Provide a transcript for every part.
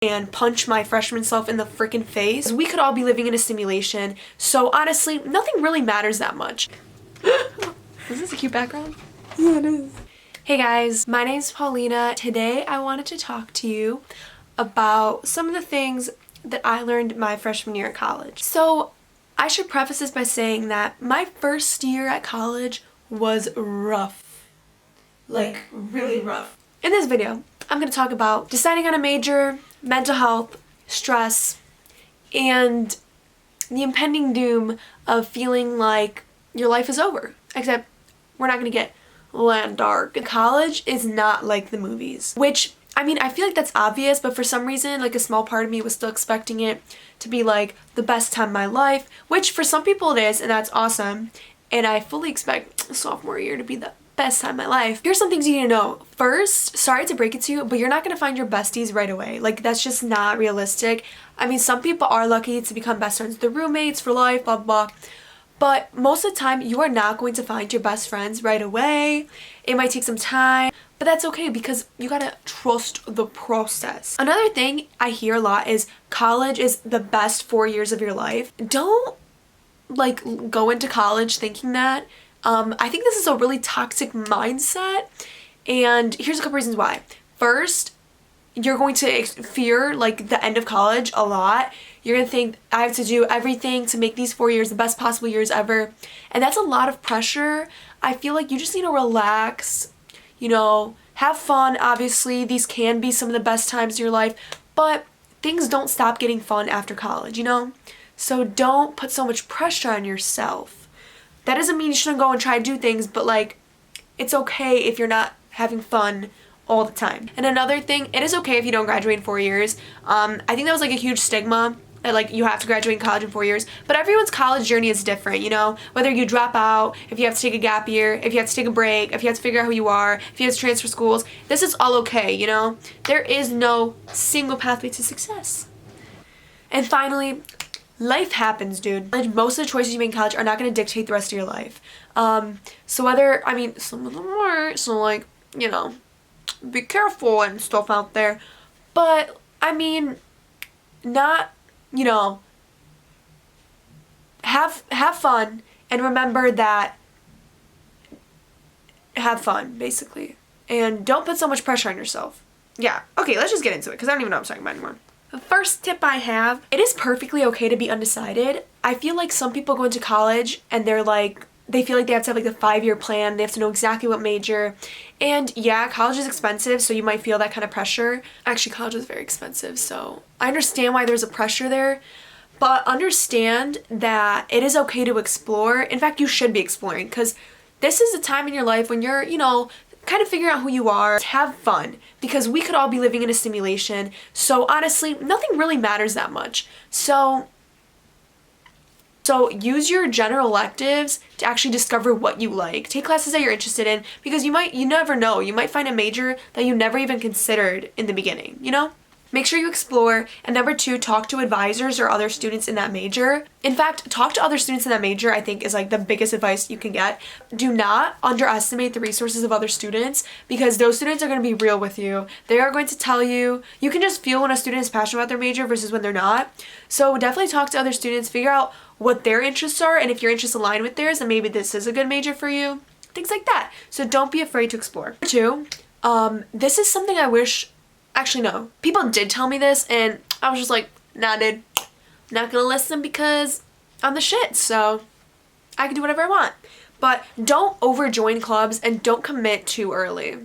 and punch my freshman self in the freaking face. We could all be living in a simulation, so honestly, nothing really matters that much. Is this a cute background? Yeah, it is. Hey guys, my name's Paulina. Today I wanted to talk to you about some of the things that I learned my freshman year at college. So I should preface this by saying that my first year at college was rough. Like really rough. In this video, I'm going to talk about deciding on a major, mental health, stress, and the impending doom of feeling like your life is over. Except we're not going to get that dark. College is not like the movies, which, I mean, I feel like that's obvious, but for some reason, like a small part of me was still expecting it to be like the best time of my life, which for some people it is, and that's awesome. And I fully expect sophomore year to be the best time of my life. Here's some things you need to know. First, sorry to break it to you, but you're not going to find your besties right away. Like, that's just not realistic. I mean, some people are lucky to become best friends with their roommates for life, blah, blah, blah. But most of the time, you are not going to find your best friends right away. It might take some time, but that's okay because you gotta trust the process. Another thing I hear a lot is college is the best 4 years of your life. Don't like go into college thinking that. I think this is a really toxic mindset, and here's a couple reasons why. First, you're going to fear like the end of college a lot. You're gonna think, I have to do everything to make these 4 years the best possible years ever, and that's a lot of pressure. I feel like you just need to relax, you know, have fun. Obviously, these can be some of the best times of your life, but things don't stop getting fun after college, you know? So don't put so much pressure on yourself. That doesn't mean you shouldn't go and try to do things, but like, it's okay if you're not having fun all the time. And another thing, it is okay if you don't graduate in 4 years. I think that was like a huge stigma that like you have to graduate in college in 4 years, but everyone's college journey is different, you know? Whether you drop out, if you have to take a gap year, if you have to take a break, if you have to figure out who you are, if you have to transfer schools, this is all okay, you know? There is no single pathway to success. And finally, life happens, dude. Most of the choices you make in college are not going to dictate the rest of your life. So whether, I mean, some of them are, so like, you know, be careful and stuff out there, but I mean, not, you know, have fun, and remember that, have fun basically, and don't put so much pressure on yourself. Yeah, okay, let's just get into it because I don't even know what I'm talking about anymore. The first tip I have, it is perfectly okay to be undecided. I feel like some people go into college and they're like, they feel like they have to have like the 5-year plan, they have to know exactly what major, and yeah, college is expensive, so you might feel that kind of pressure. Actually, college is very expensive, so I understand why there's a pressure there, but understand that it is okay to explore. In fact, you should be exploring, because this is a time in your life when you're, you know, kind of figuring out who you are. Have fun, because we could all be living in a simulation, so honestly, nothing really matters that much. So use your general electives to actually discover what you like. Take classes that you're interested in, because you never know. You might find a major that you never even considered in the beginning, you know? Make sure you explore. And number 2, talk to advisors or other students in that major. In fact, talk to other students in that major, I think, is like the biggest advice you can get. Do not underestimate the resources of other students, because those students are going to be real with you. They are going to tell you. You can just feel when a student is passionate about their major versus when they're not. So definitely talk to other students, figure out what their interests are, and if your interests align with theirs, then maybe this is a good major for you. Things like that. So don't be afraid to explore. Number 2, this is something I wish, actually no, people did tell me this, and I was just like, nah dude, not gonna listen because I'm the shit, so I can do whatever I want. But don't overjoin clubs and don't commit too early.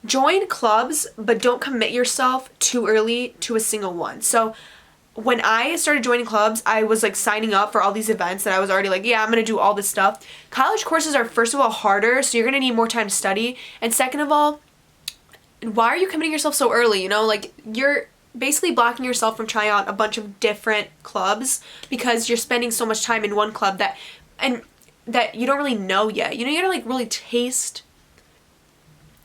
Join clubs, but don't commit yourself too early to a single one. So when I started joining clubs, I was like signing up for all these events that I was already like, yeah, I'm gonna do all this stuff. College courses are, first of all, harder, so you're gonna need more time to study. And second of all, why are you committing yourself so early? You know, like, you're basically blocking yourself from trying out a bunch of different clubs because you're spending so much time in one club that you don't really know yet. You know, you gotta like really taste.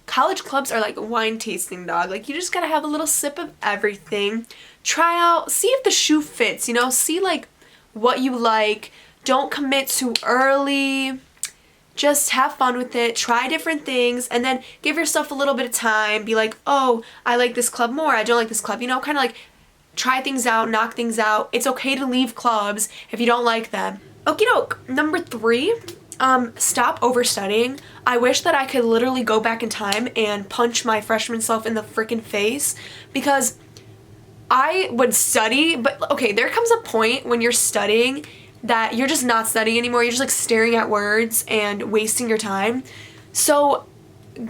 College clubs are like wine tasting, dog. Like, you just gotta have a little sip of everything. Try out, see if the shoe fits, you know, see like what you like. Don't commit too early. Just have fun with it, try different things, and then give yourself a little bit of time. Be like, oh, I like this club more, I don't like this club, you know, kind of like try things out, knock things out. It's okay to leave clubs if you don't like them. Okie doke. Number 3, stop overstudying. I wish that I could literally go back in time and punch my freshman self in the freaking face, because I would study, but okay, there comes a point when you're studying that you're just not studying anymore. You're just like staring at words and wasting your time. So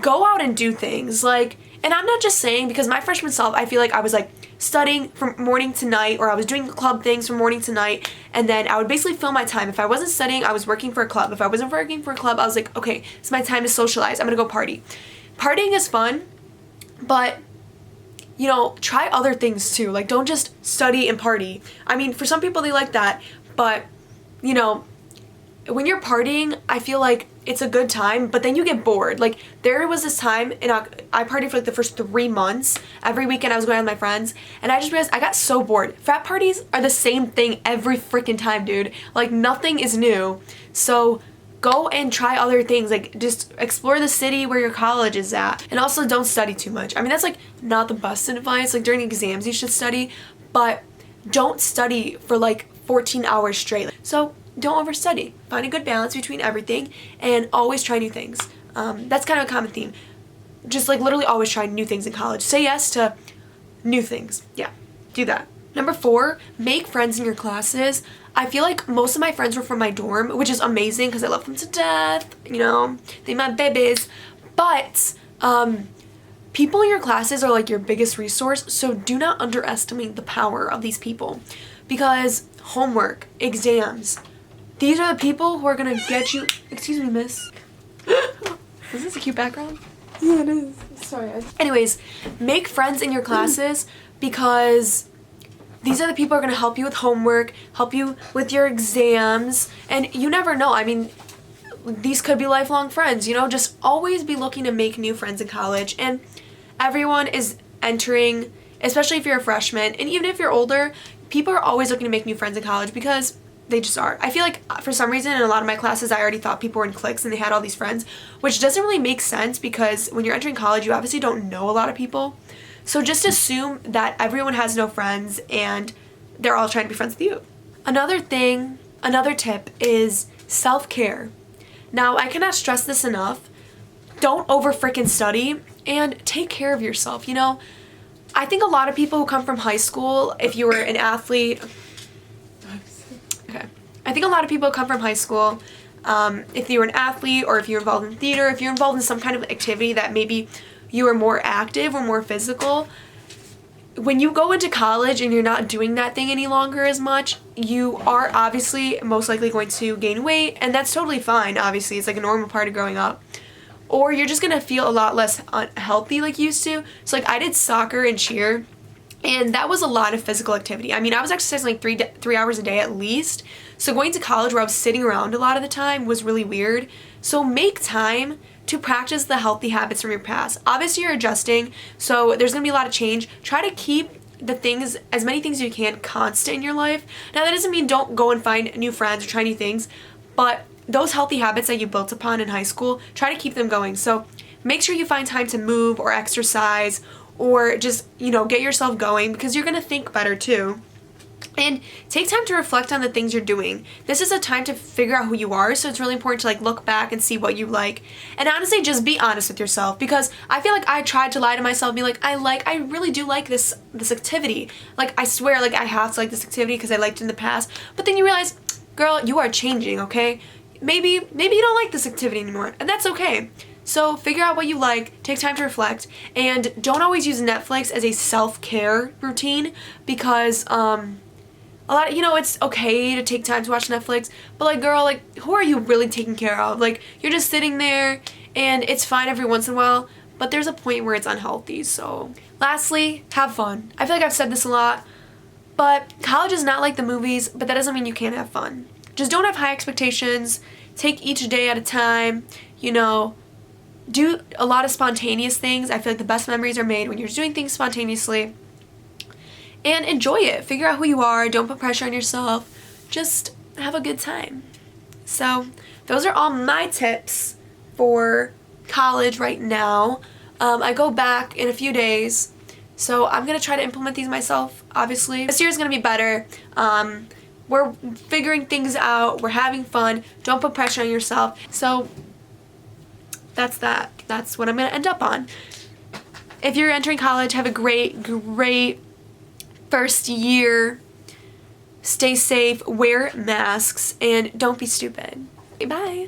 go out and do things. Like, and I'm not just saying, because my freshman self, I feel like I was like studying from morning to night, or I was doing club things from morning to night, and then I would basically fill my time. If I wasn't studying, I was working for a club. If I wasn't working for a club, I was like, okay, it's my time to socialize. I'm gonna go party. Partying is fun, but you know, try other things too. Like, don't just study and party. I mean, for some people they like that, but you know, when you're partying, I feel like it's a good time, but then you get bored. Like, there was this time, and I partied for like the first 3 months. Every weekend I was going out with my friends, and I just realized I got so bored. Frat parties are the same thing every freaking time, dude. Like, nothing is new. So go and try other things. Like, just explore the city where your college is at. And also, don't study too much. I mean, that's like not the best advice. Like, during exams you should study, but don't study for like 14 hours straight. So don't overstudy. Find a good balance between everything and always try new things. That's kind of a common theme. Just like literally always try new things in college. Say yes to new things. Yeah, do that. Number 4, make friends in your classes. I feel like most of my friends were from my dorm, which is amazing because I love them to death. You know, they my babies. But people in your classes are like your biggest resource, so do not underestimate the power of these people, because homework, exams, these are the people who are gonna get you. Excuse me, miss. Is this a cute background? Yeah, it is. Sorry. Anyways, make friends in your classes, because these are the people who are going to help you with homework, help you with your exams, and you never know. I mean, these could be lifelong friends, you know? Just always be looking to make new friends in college, and everyone is entering, especially if you're a freshman, and even if you're older, people are always looking to make new friends in college, because they just are. I feel like for some reason in a lot of my classes I already thought people were in cliques and they had all these friends, which doesn't really make sense, because when you're entering college you obviously don't know a lot of people. So just assume that everyone has no friends and they're all trying to be friends with you. Another tip is self-care. Now, I cannot stress this enough. Don't over freaking study and take care of yourself. You know, I think a lot of people who come from high school, if you were an athlete, okay. I think a lot of people who come from high school, if you were an athlete or if you're involved in theater, if you're involved in some kind of activity that maybe you are more active or more physical, when you go into college and you're not doing that thing any longer as much, you are obviously most likely going to gain weight, and that's totally fine. Obviously, it's like a normal part of growing up. Or you're just gonna feel a lot less unhealthy like you used to. So like I did soccer and cheer, and that was a lot of physical activity. I mean, I was exercising like 3 hours a day at least. So going to college where I was sitting around a lot of the time was really weird. So make time to practice the healthy habits from your past. Obviously, you're adjusting, so there's gonna be a lot of change. Try to keep the things, as many things as you can, constant in your life. Now, that doesn't mean don't go and find new friends or try new things, but those healthy habits that you built upon in high school, try to keep them going. So make sure you find time to move or exercise, or just, you know, get yourself going, because you're gonna think better too. And take time to reflect on the things you're doing. This is a time to figure out who you are, so it's really important to like look back and see what you like. And honestly, just be honest with yourself, because I feel like I tried to lie to myself and be like, I really do like this activity. Like, I swear, like I have to like this activity because I liked it in the past. But then you realize, girl, you are changing, okay? Maybe you don't like this activity anymore, and that's okay. So figure out what you like, take time to reflect, and don't always use Netflix as a self-care routine, because a lot of, you know, it's okay to take time to watch Netflix, but like, girl, like, who are you really taking care of? Like, you're just sitting there, and it's fine every once in a while, but there's a point where it's unhealthy. So lastly, have fun. I feel like I've said this a lot, but college is not like the movies, but that doesn't mean you can't have fun. Just don't have high expectations. Take each day at a time, you know, do a lot of spontaneous things. I feel like the best memories are made when you're doing things spontaneously. And enjoy it. Figure out who you are. Don't put pressure on yourself. Just have a good time. So those are all my tips for college right now. I go back in a few days So I'm going to try to implement these myself, obviously. This year is going to be better. We're figuring things out. We're having fun. Don't put pressure on yourself. So that's that. That's what I'm going to end up on. If you're entering college, have a great first year. Stay safe, wear masks, and don't be stupid. Okay, bye.